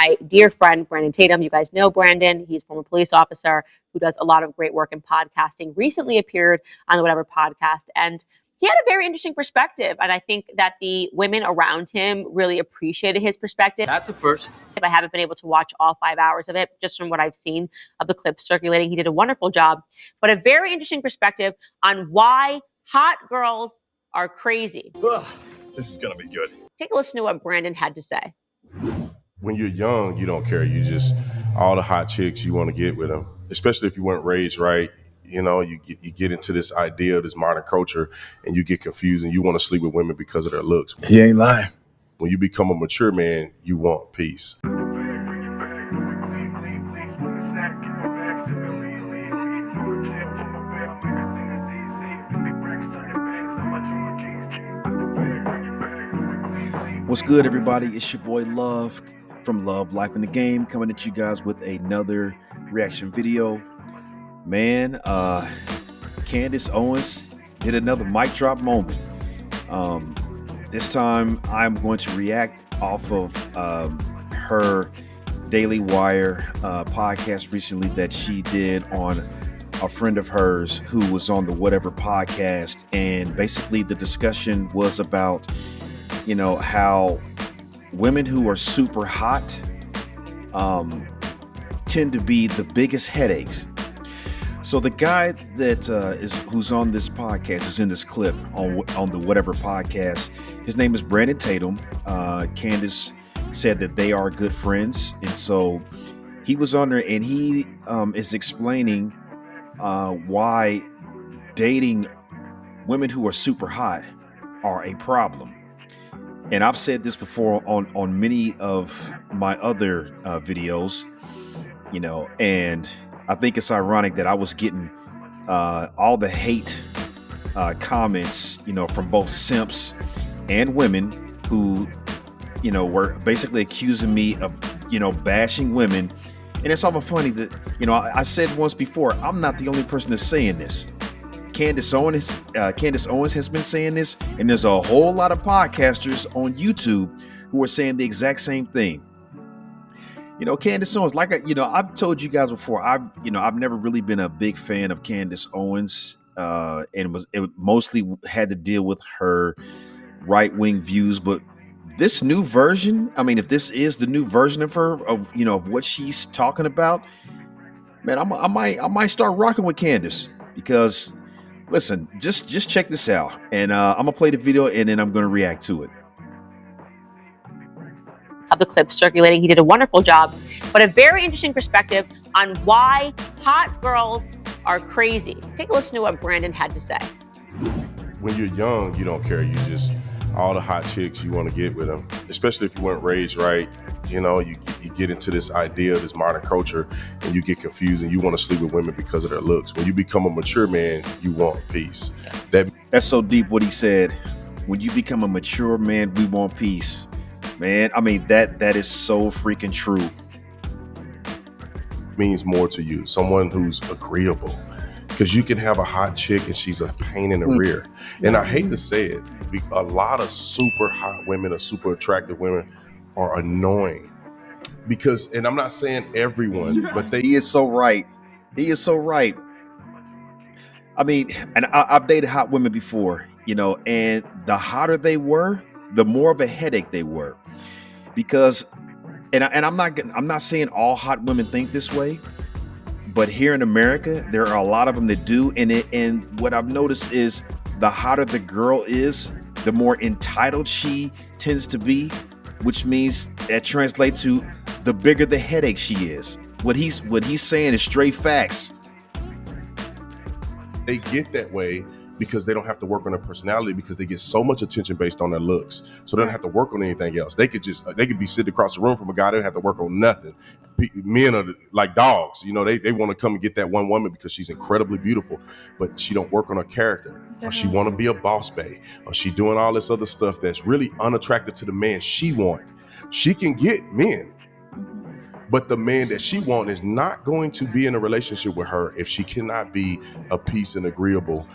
my dear friend, Brandon Tatum. You guys know Brandon. He's a former police officer who does a lot of great work in podcasting, recently appeared on the Whatever podcast. And he had a very interesting perspective. And I think that the women around him really appreciated his perspective. That's a first. I haven't been able to watch all 5 hours of it, just from what I've seen of the clips circulating. He did a wonderful job, but a very interesting perspective on why hot girls are crazy. Ugh, this is going to be good. Take a listen to what Brandon had to say. When you're young, you don't care. You just, all the hot chicks, you want to get with them, especially if you weren't raised right. You know, you get into this idea of this modern culture and you get confused and you want to sleep with women because of their looks. He ain't lying. When you become a mature man, you want peace. What's good, everybody? It's your boy Love from Love, Life, and the Game, coming at you guys with another reaction video. Man, Candace Owens did another mic drop moment. This time I'm going to react off of her Daily Wire podcast recently that she did on a friend of hers who was on the Whatever podcast. And basically the discussion was about, you know, how women who are super hot tend to be the biggest headaches. So the guy that who's on this podcast, who's in this clip on the Whatever podcast, his name is Brandon Tatum. Candace said that they are good friends, and so he was on there, and he is explaining why dating women who are super hot are a problem. And I've said this before on many of my other videos, you know, and I think it's ironic that I was getting all the hate comments, you know, from both simps and women who, you know, were basically accusing me of, you know, bashing women. And it's almost funny that, you know, I said once before, I'm not the only person that's saying this. Candace Owens has been saying this, and there's a whole lot of podcasters on YouTube who are saying the exact same thing. You know, Candace Owens, like, you know, I've told you guys before, I've never really been a big fan of Candace Owens, and it mostly had to deal with her right-wing views. But this new version, I mean, if this is the new version of her, of, you know, of what she's talking about, man, I might start rocking with Candace, because listen, just check this out, and I'm gonna play the video and then I'm gonna react to it. Of the clips circulating, he did a wonderful job, but a very interesting perspective on why hot girls are crazy. Take a listen to what Brandon had to say. When you're young, you don't care. You just, all the hot chicks, you want to get with them, especially if you weren't raised right. You know, you get into this idea of this modern culture and you get confused and you want to sleep with women because of their looks. When you become a mature man, you want peace. That's so deep what he said. When you become a mature man, we want peace. Man, I mean, that is so freaking true. Means more to you, someone who's agreeable, because you can have a hot chick and she's a pain in the rear. And I hate to say it, a lot of super hot women or super attractive women are annoying, because, and I'm not saying everyone, but He is so right. He is so right. I mean, and I've dated hot women before, you know, and the hotter they were, the more of a headache they were, because, and I'm not saying all hot women think this way, but here in America, there are a lot of them that do. And what I've noticed is the hotter the girl is, the more entitled she tends to be, which means that translates to the bigger the headache she is. What he's saying is straight facts. they get that way because they don't have to work on their personality, because they get so much attention based on their looks. So they don't have to work on anything else. They could be sitting across the room from a guy. They don't have to work on nothing. Men are like dogs, you know, they want to come and get that one woman because she's incredibly beautiful, but she don't work on her character, or she want to be a boss babe, or she doing all this other stuff that's really unattractive to the man she want. She can get men, but the man that she want is not going to be in a relationship with her if she cannot be a peace and agreeable.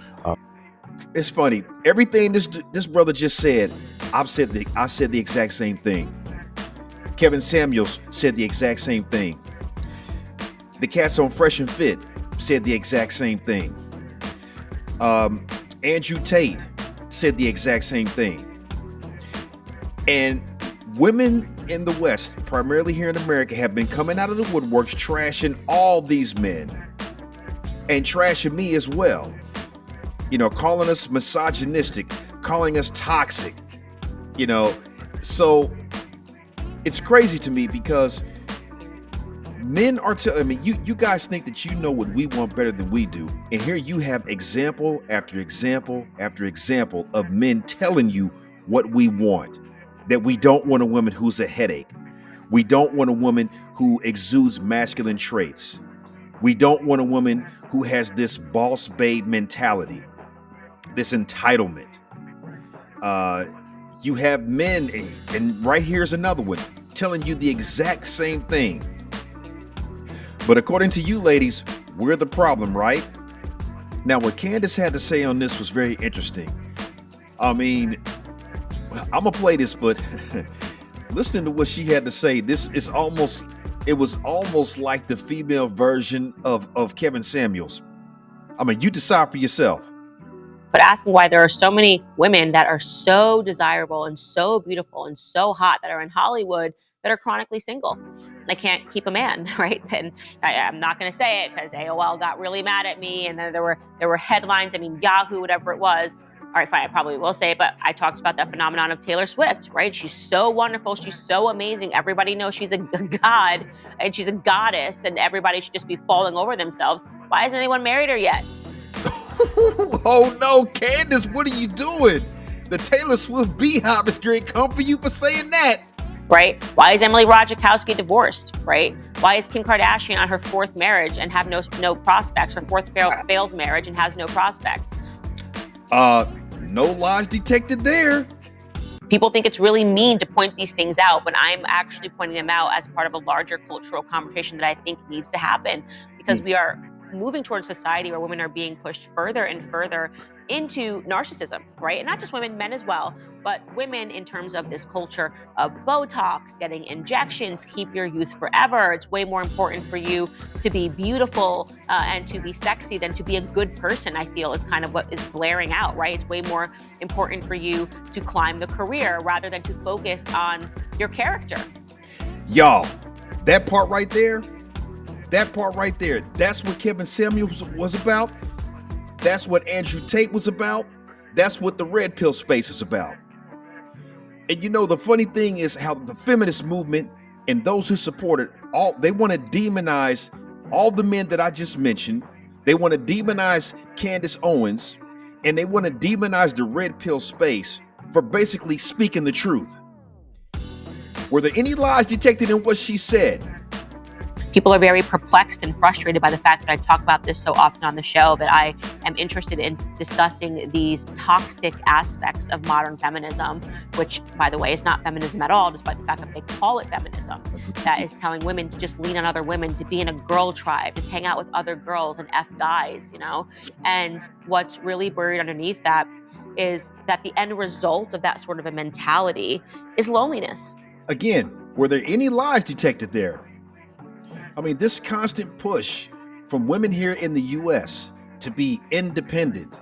It's funny. Everything this brother just said, I said the exact same thing. Kevin Samuels said the exact same thing. The cats on Fresh and Fit said the exact same thing. Andrew Tate said the exact same thing. And women in the West, primarily here in America, have been coming out of the woodworks trashing all these men and trashing me as well. You know, calling us misogynistic, calling us toxic, you know. So it's crazy to me because men are telling me, you guys think that you know what we want better than we do. And here you have example after example after example of men telling you what we want. That we don't want a woman who's a headache. We don't want a woman who exudes masculine traits. We don't want a woman who has this boss babe mentality, this entitlement. You have men, and right here's another one, telling you the exact same thing. But according to you ladies, we're the problem, right? Now, what Candace had to say on this was very interesting. I mean, I'm gonna play this, but listening to what she had to say, it was almost like the female version of Kevin Samuels. I mean, you decide for yourself. But asking why there are so many women that are so desirable and so beautiful and so hot that are in Hollywood that are chronically single. They can't keep a man, right? And I'm not going to say it because AOL got really mad at me, and then there were headlines. I mean, Yahoo, whatever it was. All right, fine, I probably will say it, but I talked about that phenomenon of Taylor Swift, right? She's so wonderful. She's so amazing. Everybody knows she's a god and she's a goddess, and everybody should just be falling over themselves. Why hasn't anyone married her yet? Oh no, Candace, what are you doing? The Taylor Swift beehive is going to come for you for saying that. Right? Why is Emily Ratajkowski divorced? Right? Why is Kim Kardashian on her fourth marriage and have no prospects? Her fourth failed marriage and has no prospects. No lies detected there. People think it's really mean to point these things out, but I'm actually pointing them out as part of a larger cultural conversation that I think needs to happen, because we are moving towards a society where women are being pushed further and further into narcissism, right? And not just women, men as well, but women in terms of this culture of Botox, getting injections, keep your youth forever. It's way more important for you to be beautiful and to be sexy than to be a good person, I feel is kind of what is blaring out, right? It's way more important for you to climb the career rather than to focus on your character. Y'all, that part right there, that's what Kevin Samuels was about. That's what Andrew Tate was about. That's what the red pill space is about. And you know, the funny thing is how the feminist movement and those who support it, they want to demonize all the men that I just mentioned. They want to demonize Candace Owens, and they want to demonize the red pill space for basically speaking the truth. Were there any lies detected in what she said? People are very perplexed and frustrated by the fact that I talk about this so often on the show, that I am interested in discussing these toxic aspects of modern feminism, which, by the way, is not feminism at all, despite the fact that they call it feminism. That is telling women to just lean on other women, to be in a girl tribe, just hang out with other girls and F guys, you know? And what's really buried underneath that is that the end result of that sort of a mentality is loneliness. Again, were there any lies detected there? I mean, this constant push from women here in the U.S. to be independent,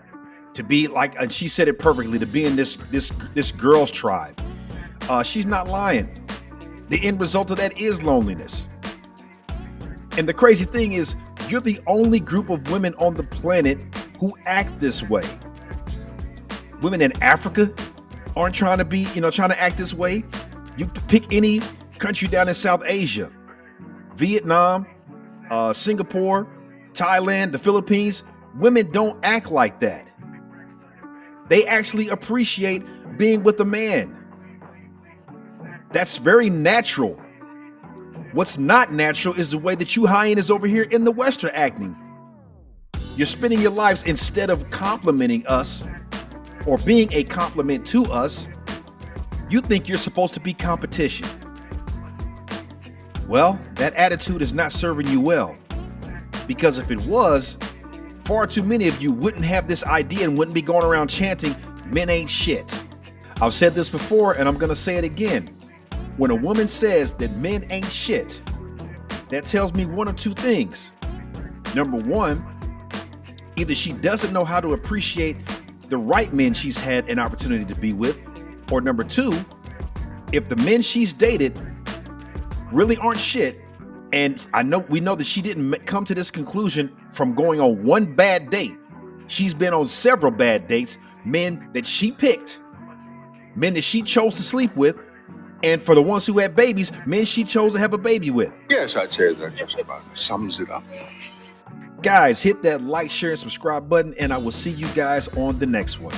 to be like, and she said it perfectly, to be in this girls' tribe. She's not lying. The end result of that is loneliness. And the crazy thing is, you're the only group of women on the planet who act this way. Women in Africa aren't trying to act this way. You pick any country down in South Asia, Vietnam, Singapore, Thailand, the Philippines, women don't act like that. They actually appreciate being with a man. That's very natural. What's not natural is the way that you hyenas over here in the West are acting. You're spending your lives, instead of complimenting us or being a compliment to us, you think you're supposed to be competition. Well, that attitude is not serving you well, because if it was, far too many of you wouldn't have this idea and wouldn't be going around chanting, men ain't shit. I've said this before and I'm going to say it again. When a woman says that men ain't shit, that tells me one of two things. Number one, either she doesn't know how to appreciate the right men she's had an opportunity to be with, or number two, if the men she's dated really aren't shit, and we know that she didn't come to this conclusion from going on one bad date. She's been on several bad dates, men that she picked, men that she chose to sleep with, and for the ones who had babies, men she chose to have a baby with. Yes, I'd say that just about sums it up. Guys, hit that like, share, and subscribe button, and I will see you guys on the next one.